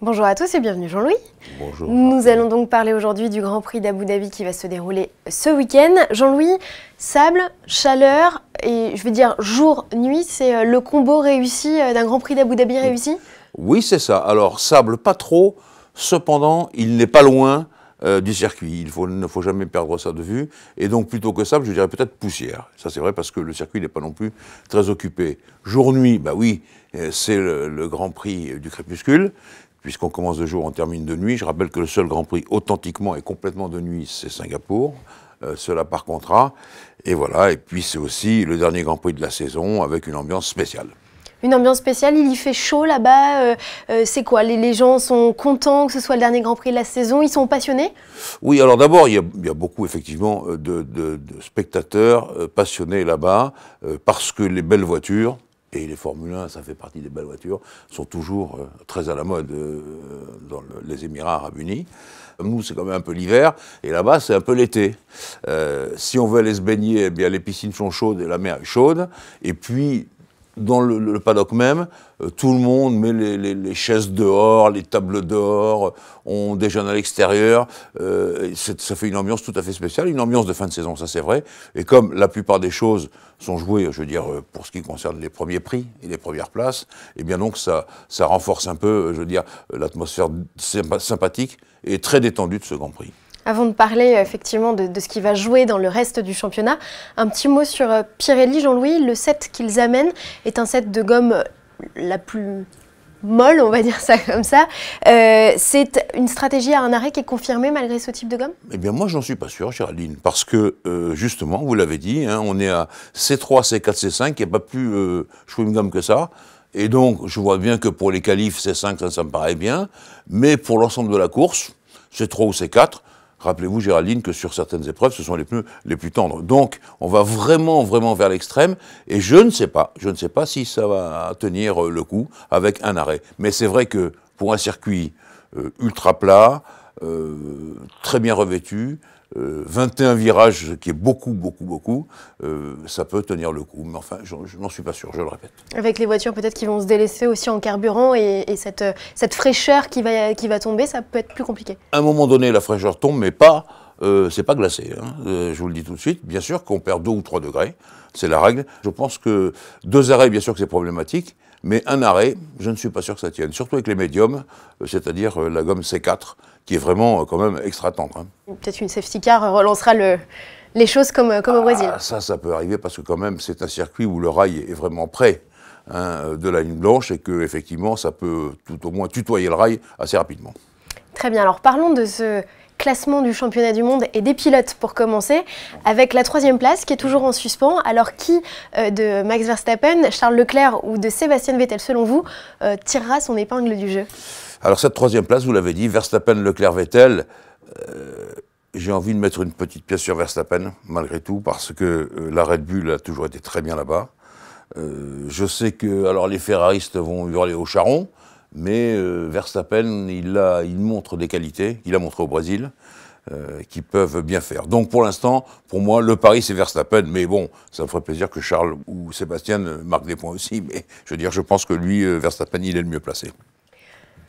Bonjour à tous et bienvenue Jean-Louis. Bonjour. Nous allons donc parler aujourd'hui du Grand Prix d'Abu Dhabi qui va se dérouler ce week-end. Jean-Louis, sable, chaleur et je veux dire jour-nuit, c'est le combo réussi d'un Grand Prix d'Abu Dhabi réussi? Oui, c'est ça. Alors, sable, pas trop. Cependant, il n'est pas loin du circuit. Il ne faut jamais perdre ça de vue. Et donc, plutôt que sable, je dirais peut-être poussière. Ça, c'est vrai parce que le circuit n'est pas non plus très occupé. Jour-nuit, bah oui, c'est le Grand Prix du crépuscule. Puisqu'on commence de jour, on termine de nuit. Je rappelle que le seul Grand Prix authentiquement et complètement de nuit, c'est Singapour. Cela par contrat. Et voilà. Et puis, c'est aussi le dernier Grand Prix de la saison avec une ambiance spéciale. Une ambiance spéciale, il y fait chaud là-bas, c'est quoi? Les gens sont contents que ce soit le dernier Grand Prix de la saison, ils sont passionnés? Oui, alors d'abord, il y a beaucoup effectivement de spectateurs passionnés là-bas, parce que les belles voitures, et les Formule 1, ça fait partie des belles voitures, sont toujours très à la mode dans les Émirats Arabes Unis. Nous, c'est quand même un peu l'hiver, et là-bas, c'est un peu l'été. Si on veut aller se baigner, eh bien, les piscines sont chaudes et la mer est chaude, et puis dans le paddock même, tout le monde met les chaises dehors, les tables dehors, on déjeune à l'extérieur. Ça fait une ambiance tout à fait spéciale, une ambiance de fin de saison, ça c'est vrai. Et comme la plupart des choses sont jouées, je veux dire, pour ce qui concerne les premiers prix et les premières places, eh bien donc ça renforce un peu, je veux dire, l'atmosphère sympathique et très détendue de ce Grand Prix. Avant de parler effectivement de ce qui va jouer dans le reste du championnat, un petit mot sur Pirelli, Jean-Louis. Le set qu'ils amènent est un set de gomme la plus molle, on va dire ça comme ça. C'est une stratégie à un arrêt qui est confirmée malgré ce type de gomme? Eh bien moi j'en suis pas sûr, Géraldine, parce que justement, vous l'avez dit, hein, on est à C3, C4, C5, il n'y a pas plus chewing gum que ça. Et donc je vois bien que pour les qualifs C5, ça me paraît bien, mais pour l'ensemble de la course, C3 ou C4, rappelez-vous, Géraldine, que sur certaines épreuves, ce sont les pneus les plus tendres. Donc, on va vraiment vers l'extrême. Et je ne sais pas si ça va tenir le coup avec un arrêt. Mais c'est vrai que pour un circuit ultra plat, très bien revêtu, 21 virages, qui est beaucoup, ça peut tenir le coup. Mais enfin, je n'en suis pas sûr, je le répète. Avec les voitures peut-être qui vont se délaisser aussi en carburant et cette fraîcheur qui va tomber, ça peut être plus compliqué. À un moment donné, la fraîcheur tombe, mais pas, c'est pas glacé. Hein. Je vous le dis tout de suite. Bien sûr qu'on perd 2 ou 3 degrés, c'est la règle. Je pense que 2 arrêts, bien sûr que c'est problématique, mais un arrêt, je ne suis pas sûr que ça tienne. Surtout avec les médiums, c'est-à-dire la gomme C4, qui est vraiment quand même extra tendre. Hein. Peut-être une safety car relancera les choses comme au Brésil. Ça peut arriver parce que quand même c'est un circuit où le rail est vraiment près de la ligne blanche et que effectivement ça peut tout au moins tutoyer le rail assez rapidement. Très bien, alors parlons de ce classement du championnat du monde et des pilotes pour commencer, avec la 3e place qui est toujours en suspens. Alors qui de Max Verstappen, Charles Leclerc ou de Sébastien Vettel selon vous tirera son épingle du jeu? Alors cette 3e place, vous l'avez dit, Verstappen, Leclerc, Vettel, j'ai envie de mettre une petite pièce sur Verstappen, malgré tout, parce que la Red Bull a toujours été très bien là-bas. Je sais que alors les ferraristes vont hurler au charron, mais Verstappen, il montre des qualités, il a montré au Brésil, qui peuvent bien faire. Donc pour l'instant, pour moi, le pari c'est Verstappen, mais bon, ça me ferait plaisir que Charles ou Sébastien marquent des points aussi, mais je veux dire, je pense que lui, Verstappen, il est le mieux placé.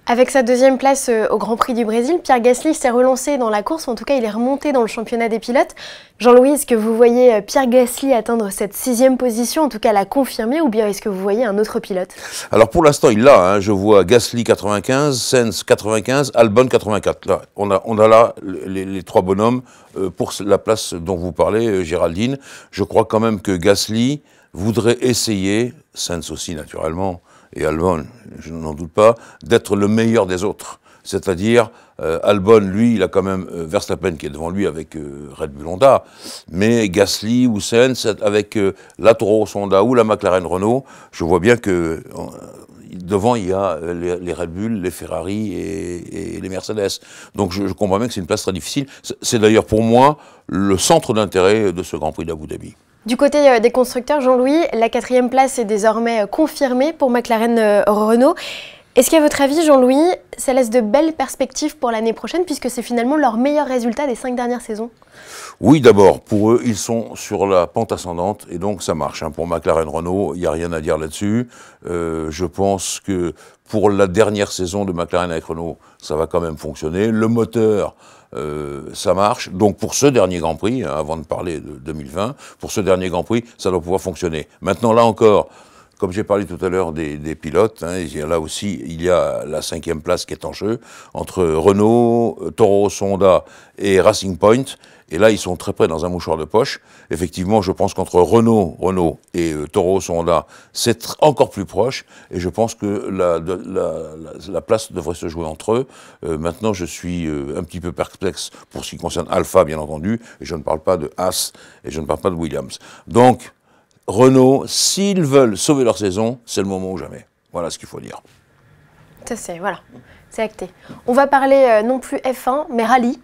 Avec sa 2e place au Grand Prix du Brésil, Pierre Gasly s'est relancé dans la course, en tout cas il est remonté dans le championnat des pilotes. Jean-Louis, est-ce que vous voyez Pierre Gasly atteindre cette 6e position, en tout cas la confirmer, ou bien est-ce que vous voyez un autre pilote? Alors pour l'instant il l'a, hein, je vois Gasly 95, Sainz 95, Albon 84. Là, on a là les 3 bonhommes pour la place dont vous parlez, Géraldine. Je crois quand même que Gasly voudrait essayer, Sainz aussi naturellement, et Albon, je n'en doute pas, d'être le meilleur des autres. C'est-à-dire, Albon, lui, il a quand même Verstappen qui est devant lui avec Red Bull Honda, mais Gasly ou Sainz avec la Toro Honda ou la McLaren Renault, je vois bien que devant, il y a les Red Bull, les Ferrari et les Mercedes. Donc je comprends bien que c'est une place très difficile. C'est d'ailleurs pour moi le centre d'intérêt de ce Grand Prix d'Abu Dhabi. Du côté des constructeurs, Jean-Louis, la 4e place est désormais confirmée pour McLaren Renault. Est-ce qu'à votre avis, Jean-Louis, ça laisse de belles perspectives pour l'année prochaine, puisque c'est finalement leur meilleur résultat des 5 dernières saisons? Oui, d'abord, pour eux, ils sont sur la pente ascendante, et donc ça marche. Pour McLaren-Renault, il n'y a rien à dire là-dessus. Je pense que pour la dernière saison de McLaren avec Renault, ça va quand même fonctionner. Le moteur, ça marche. Donc pour ce dernier Grand Prix, avant de parler de 2020, pour ce dernier Grand Prix, ça doit pouvoir fonctionner. Maintenant, là encore, comme j'ai parlé tout à l'heure des pilotes, là aussi, il y a la 5e place qui est en jeu entre Renault, Toro Rosso Honda et Racing Point. Et là, ils sont très près dans un mouchoir de poche. Effectivement, je pense qu'entre Renault et Toro Rosso Honda, c'est encore plus proche. Et je pense que la place devrait se jouer entre eux. Maintenant, je suis un petit peu perplexe pour ce qui concerne Alpha, bien entendu. Et je ne parle pas de Haas et je ne parle pas de Williams. Donc, Renault, s'ils veulent sauver leur saison, c'est le moment ou jamais. Voilà ce qu'il faut dire. Ça c'est acté. On va parler non plus F1, mais rallye.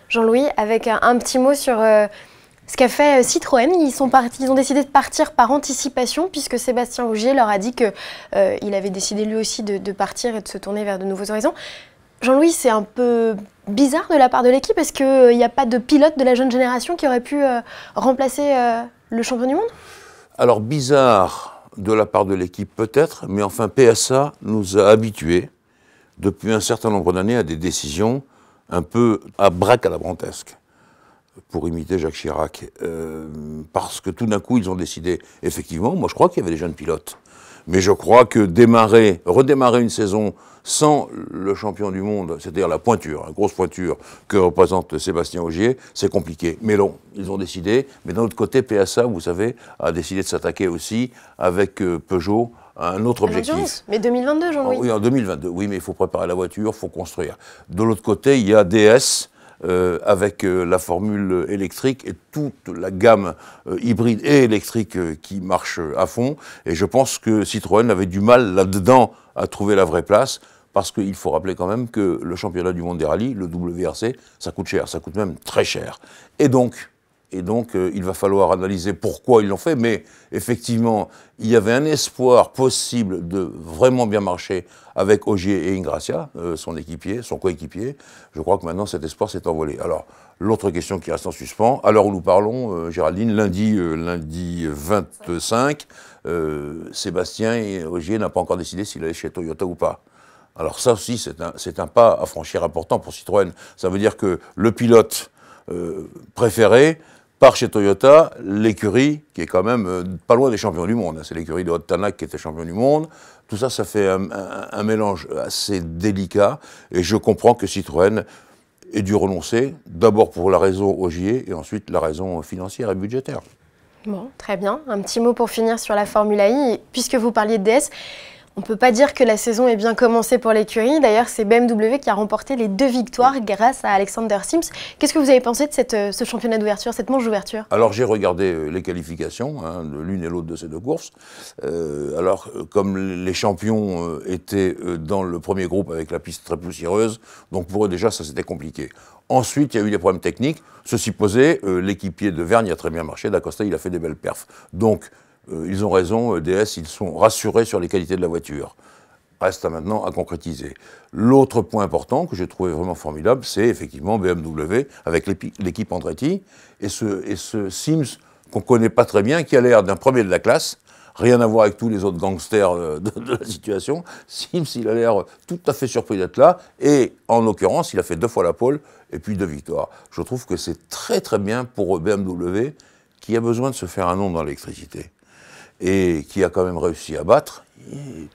Jean-Louis, avec un petit mot sur ce qu'a fait Citroën. Ils ont décidé de partir par anticipation, puisque Sébastien Ogier leur a dit qu'il avait décidé lui aussi de partir et de se tourner vers de nouveaux horizons. Jean-Louis, c'est un peu bizarre de la part de l'équipe. Est-ce qu'il n'y a pas de pilote de la jeune génération qui aurait pu remplacer le champion du monde? Alors, bizarre de la part de l'équipe peut-être, mais enfin PSA nous a habitués depuis un certain nombre d'années à des décisions un peu à bracadabrantesque, pour imiter Jacques Chirac, parce que tout d'un coup ils ont décidé, effectivement, moi je crois qu'il y avait des jeunes pilotes, mais je crois que redémarrer une saison sans le champion du monde, c'est-à-dire la pointure, la grosse pointure que représente Sébastien Ogier, c'est compliqué. Mais non, ils ont décidé. Mais d'un autre côté, PSA, vous savez, a décidé de s'attaquer aussi avec Peugeot à un autre objectif. Mais 2022, Jean-Louis. Oui, en 2022. Oui, mais il faut préparer la voiture, il faut construire. De l'autre côté, il y a DS, avec la formule électrique et toute la gamme hybride et électrique qui marche à fond. Et je pense que Citroën avait du mal là-dedans à trouver la vraie place, parce qu'il faut rappeler quand même que le championnat du monde des rallyes, le WRC, ça coûte cher, ça coûte même très cher. Et donc, il va falloir analyser pourquoi ils l'ont fait, mais effectivement, il y avait un espoir possible de vraiment bien marcher avec Ogier et Ingrassia, son coéquipier. Je crois que maintenant, cet espoir s'est envolé. Alors, l'autre question qui reste en suspens, à l'heure où nous parlons, Géraldine, lundi 25, Sébastien Ogier n'a pas encore décidé s'il allait chez Toyota ou pas. Alors ça aussi, c'est un pas à franchir important pour Citroën. Ça veut dire que le pilote préféré part chez Toyota, l'écurie qui est quand même pas loin des champions du monde. C'est l'écurie de Haute Tanak qui était champion du monde. Tout ça, ça fait un mélange assez délicat. Et je comprends que Citroën ait dû renoncer, d'abord pour la raison Ogier et ensuite la raison financière et budgétaire. Bon, très bien. Un petit mot pour finir sur la Formule I. Puisque vous parliez de DS, on ne peut pas dire que la saison est bien commencée pour l'écurie. D'ailleurs, c'est BMW qui a remporté les 2 victoires grâce à Alexander Sims. Qu'est-ce que vous avez pensé de ce championnat d'ouverture, cette manche d'ouverture? Alors, j'ai regardé les qualifications, de l'une et l'autre de ces 2 courses. Comme les champions étaient dans le premier groupe avec la piste très poussiéreuse, donc pour eux déjà, ça c'était compliqué. Ensuite, il y a eu des problèmes techniques. Ceci posé, l'équipier de Vergne a très bien marché. D'Acosta, il a fait des belles perfs. Donc, ils ont raison, DS, ils sont rassurés sur les qualités de la voiture. Reste maintenant à concrétiser. L'autre point important que j'ai trouvé vraiment formidable, c'est effectivement BMW avec l'équipe Andretti et ce Sims qu'on ne connaît pas très bien, qui a l'air d'un premier de la classe, rien à voir avec tous les autres gangsters de la situation. Sims, il a l'air tout à fait surpris d'être là et en l'occurrence, il a fait 2 fois la pole et puis 2 victoires. Je trouve que c'est très très bien pour BMW qui a besoin de se faire un nom dans l'électricité et qui a quand même réussi à battre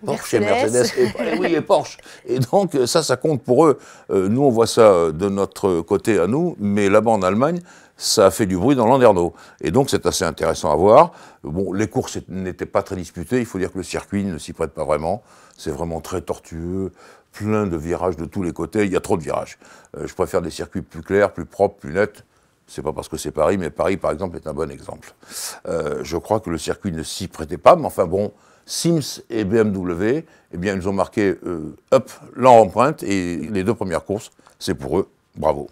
Porsche et Mercedes, et Porsche. Et donc ça compte pour eux. Nous, on voit ça de notre côté à nous, mais là-bas en Allemagne, ça a fait du bruit dans Landerneau. Et donc c'est assez intéressant à voir. Bon, les courses n'étaient pas très disputées, il faut dire que le circuit ne s'y prête pas vraiment. C'est vraiment très tortueux, plein de virages de tous les côtés, il y a trop de virages. Je préfère des circuits plus clairs, plus propres, plus nets. C'est pas parce que c'est Paris, mais Paris, par exemple, est un bon exemple. Je crois que le circuit ne s'y prêtait pas, mais enfin bon, Sims et BMW, eh bien, ils ont marqué leur empreinte, et les 2 premières courses, c'est pour eux. Bravo.